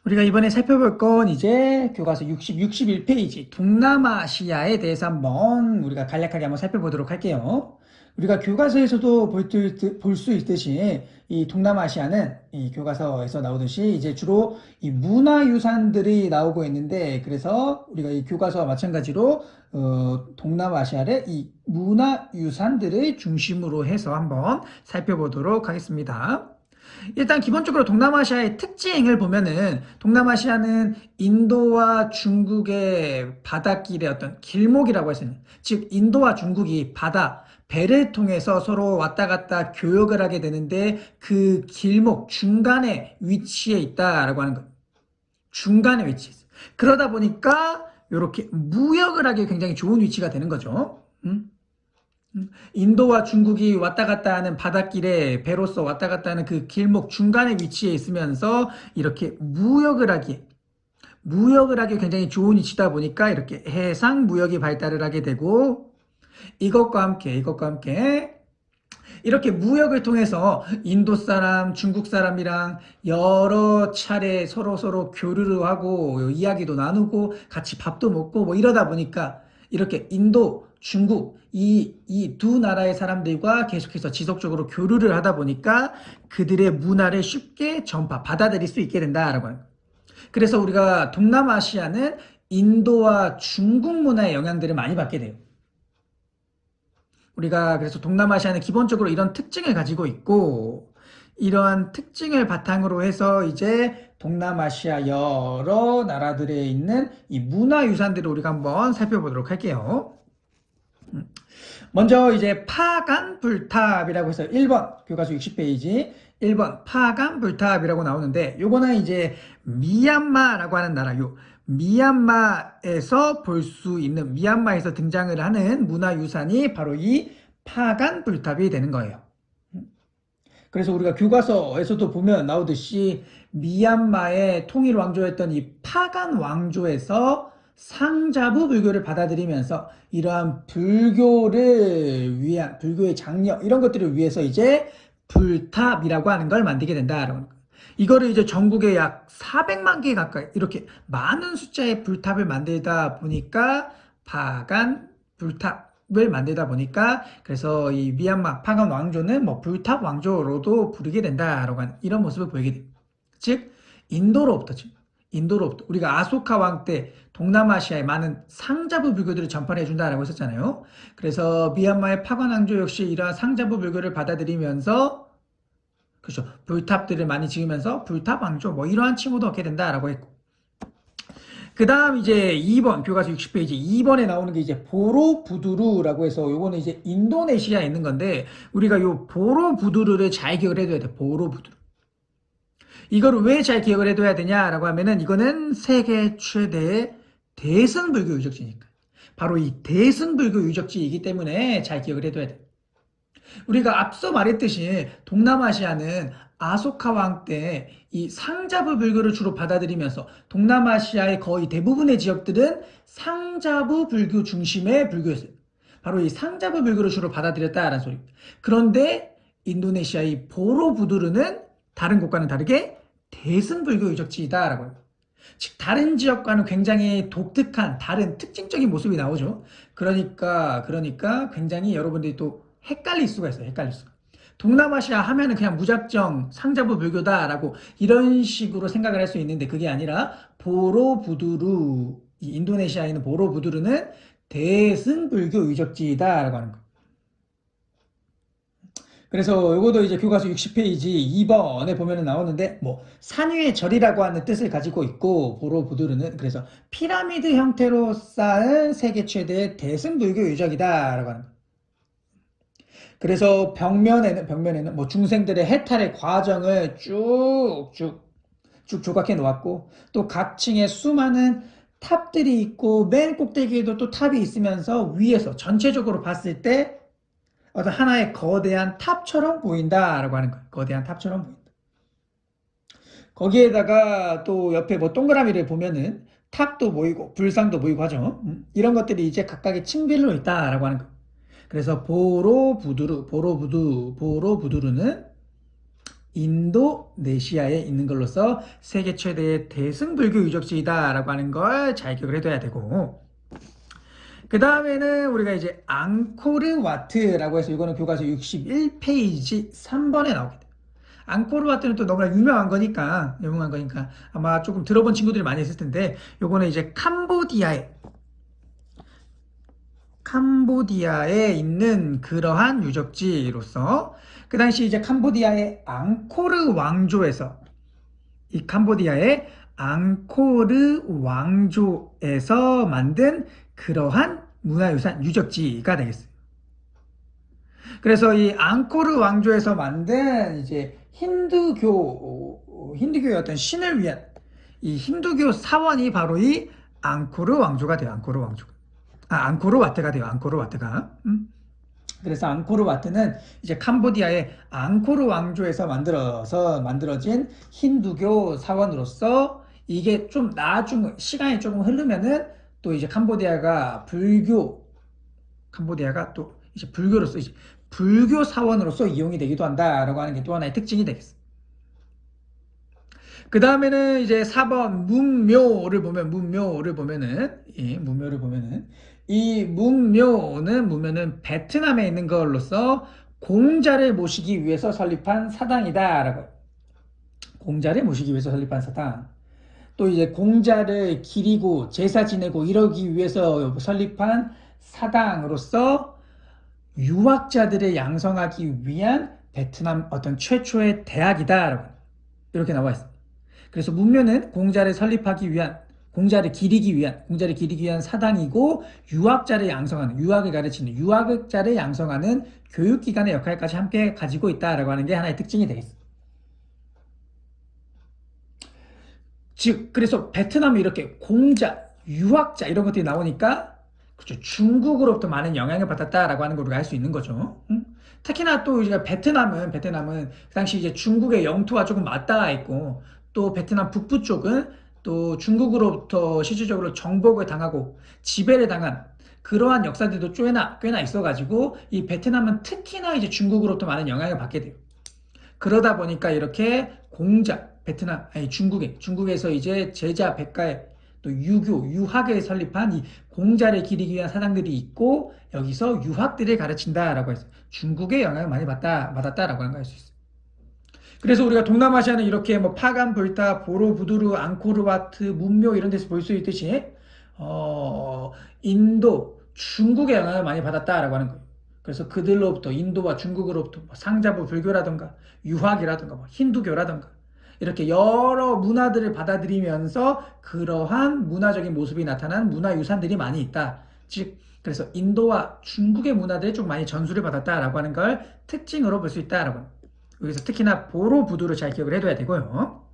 우리가 이번에 살펴볼 건 이제 교과서 61페이지 동남아시아에 대해서 한번 우리가 간략하게 한번 살펴보도록 할게요. 우리가 교과서에서도 볼 수 있듯이 이 동남아시아는 이 교과서에서 나오듯이 이제 주로 이 문화유산들이 나오고 있는데, 그래서 우리가 이 교과서와 마찬가지로 동남아시아를 이 문화유산들을 중심으로 해서 한번 살펴보도록 하겠습니다. 일단 기본적으로 동남아시아의 특징을 보면은, 동남아시아는 인도와 중국의 바닷길의 어떤 길목이라고 할 수 있는, 즉 인도와 중국이 배를 통해서 서로 왔다 갔다 교역을 하게 되는데, 그 길목 중간에 위치해 있다라고 하는 것. 중간에 위치해 있어요. 그러다 보니까 이렇게 무역을 하기 굉장히 좋은 위치가 되는 거죠. 인도와 중국이 왔다 갔다 하는 바닷길에 배로서 왔다 갔다 하는 그 길목 중간에 위치해 있으면서 이렇게 무역을 하기 굉장히 좋은 위치다 보니까 이렇게 해상 무역이 발달을 하게 되고, 이것과 함께 이렇게 무역을 통해서 인도 사람, 중국 사람이랑 여러 차례 서로 교류를 하고 이야기도 나누고 같이 밥도 먹고 뭐 이러다 보니까, 이렇게 인도, 중국 이 두 나라의 사람들과 계속해서 지속적으로 교류를 하다 보니까 그들의 문화를 쉽게 받아들일 수 있게 된다라고 하는 거예요. 그래서 우리가 동남아시아는 인도와 중국 문화의 영향들을 많이 받게 돼요. 우리가 그래서 동남아시아는 기본적으로 이런 특징을 가지고 있고, 이러한 특징을 바탕으로 해서 이제 동남아시아 여러 나라들에 있는 이 문화유산들을 우리가 한번 살펴보도록 할게요. 먼저 이제 파간불탑이라고 해서 1번 교과서 60페이지 1번 파간불탑이라고 나오는데, 요거는 이제 미얀마라고 하는 나라, 미얀마에서 볼 수 있는, 미얀마에서 등장을 하는 문화유산이 바로 이 파간불탑이 되는 거예요. 그래서 우리가 교과서에서도 보면 나오듯이 미얀마의 통일 왕조였던 이 파간 왕조에서 상자부 불교를 받아들이면서 이러한 불교를 위한, 불교의 장려 이런 것들을 위해서 이제 불탑이라고 하는 걸 만들게 된다라는 거예요. 이거를 이제 전국에 약 400만 개 가까이 이렇게 많은 숫자의 불탑을 만들다 보니까 파간 불탑을 만들다 보니까, 그래서 이 미얀마 파간 왕조는 뭐 불탑 왕조로도 부르게 된다라고 하는 이런 모습을 보이게 됩니다. 즉 인도로부터 우리가 아소카 왕 때 동남아시아에 많은 상자부 불교들을 전파해 준다라고 했었잖아요. 그래서 미얀마의 파관 왕조 역시 이러한 상자부 불교를 받아들이면서, 그렇죠, 불탑들을 많이 지으면서 불탑 왕조 뭐 이러한 칭호도 얻게 된다라고 했고, 그 다음 이제 2번 교과서 60페이지 2번에 나오는 게 이제 보로부두루라고 해서, 요거는 이제 인도네시아에 있는 건데, 우리가 요 보로부두루를 잘 기억을 해둬야 돼. 보로부두루. 이거를 왜 잘 기억을 해둬야 되냐라고 하면은, 이거는 세계 최대의 대승불교 유적지니까. 바로 이 대승불교 유적지이기 때문에 잘 기억을 해둬야 돼. 우리가 앞서 말했듯이 동남아시아는 아소카 왕 때 이 상자부 불교를 주로 받아들이면서, 동남아시아의 거의 대부분의 지역들은 상자부 불교 중심의 불교였어요. 바로 이 상자부 불교를 주로 받아들였다라는 소리입니다. 그런데 인도네시아의 보로부두르는 다른 곳과는 다르게 대승불교 유적지이다라고 합니다. 즉 다른 지역과는 굉장히 독특한 다른 특징적인 모습이 나오죠. 그러니까 굉장히 여러분들이 또 헷갈릴 수가 있어요. 동남아시아 하면은 그냥 무작정 상자부 불교다라고 이런 식으로 생각을 할 수 있는데, 그게 아니라 보로부두루, 이 인도네시아에 있는 보로부두루는 대승불교 유적지다라고 하는 거. 그래서 이것도 이제 교과서 60페이지 2번에 보면 나오는데, 뭐 산 위의 절이라고 하는 뜻을 가지고 있고, 보로부두르는 그래서 피라미드 형태로 쌓은 세계 최대의 대승불교 유적이다라고 하는 거. 그래서 벽면에는 뭐 중생들의 해탈의 과정을 쭉쭉 조각해 놓았고, 또 각 층에 수많은 탑들이 있고, 맨 꼭대기에도 또 탑이 있으면서 위에서 전체적으로 봤을 때 어떤 하나의 거대한 탑처럼 보인다라고 하는 거예요. 거대한 탑처럼 보인다. 거기에다가 또 옆에 뭐 동그라미를 보면은 탑도 보이고 불상도 보이고 하죠. 이런 것들이 이제 각각의 층별로 있다라고 하는 거예요. 그래서 보로부두르는 인도네시아에 있는 걸로서 세계 최대의 대승불교 유적지이다라고 하는 걸 잘 기억을 해둬야 되고, 그 다음에는 우리가 이제 앙코르와트라고 해서 이거는 교과서 61페이지 3번에 나오게 돼요. 앙코르와트는 또 너무나 유명한 거니까 아마 조금 들어본 친구들이 많이 있을 텐데, 요거는 이제 캄보디아에 있는 그러한 유적지로서 그 당시 이제 캄보디아의 앙코르 왕조에서 이 캄보디아의 앙코르 왕조에서 만든 그러한 문화유산 유적지가 되겠어요. 그래서 이 앙코르 왕조에서 만든 이제 힌두교의 어떤 신을 위한 이 힌두교 사원이 바로 이 앙코르 왕조가 돼요. 앙코르와트가 돼요. 앙코르와트가. 그래서 앙코르와트는 이제 캄보디아의 앙코르 왕조에서 만들어진 힌두교 사원으로서 이게 좀 시간이 조금 흐르면은 또 이제 캄보디아가 또 이제 불교로서 이제 불교 사원으로서 이용이 되기도 한다라고 하는 게 또 하나의 특징이 되겠어. 그 다음에는 이제 4번 문묘를 보면은 이 문묘는 베트남에 있는 걸로서 공자를 모시기 위해서 설립한 사당이다라고. 공자를 모시기 위해서 설립한 사당. 또 이제 공자를 기리고 제사 지내고 이러기 위해서 설립한 사당으로서 유학자들을 양성하기 위한 베트남 어떤 최초의 대학이다라고 이렇게 나와 있습니다. 그래서 문묘는 공자를 기리기 위한 사당이고 유학자를 양성하는, 유학을 가르치는, 유학자를 양성하는 교육기관의 역할까지 함께 가지고 있다라고 하는 게 하나의 특징이 되겠습니다. 즉, 그래서 베트남이 이렇게 공자, 유학자 이런 것들이 나오니까 그렇죠. 중국으로부터 많은 영향을 받았다라고 하는 걸 우리가 알 수 있는 거죠. 특히나 또 우리가 베트남은 그 당시 이제 중국의 영토와 조금 맞닿아 있고 또 베트남 북부 쪽은 또 중국으로부터 실질적으로 정복을 당하고 지배를 당한 그러한 역사들도 꽤나 있어가지고 이 베트남은 특히나 이제 중국으로부터 많은 영향을 받게 돼요. 그러다 보니까 이렇게 중국에서 이제 제자 백가에 또 유학을 설립한 이 공자를 기리기 위한 사당들이 있고 여기서 유학들을 가르친다라고 해서 중국의 영향을 많이 받았다라고 하는 걸 알 수 있어요. 그래서 우리가 동남아시아는 이렇게 뭐 파간, 불타, 보로부두르, 앙코르와트, 문묘 이런 데서 볼 수 있듯이 인도, 중국의 영향을 많이 받았다라고 하는 거예요. 그래서 그들로부터 인도와 중국으로부터 상자부 불교라든가 유학이라든가 힌두교라든가 이렇게 여러 문화들을 받아들이면서 그러한 문화적인 모습이 나타난 문화유산들이 많이 있다. 즉 그래서 인도와 중국의 문화들이 좀 많이 전수를 받았다라고 하는 걸 특징으로 볼 수 있다라고. 여기서 특히나 보로부두를 잘 기억을 해둬야 되고요.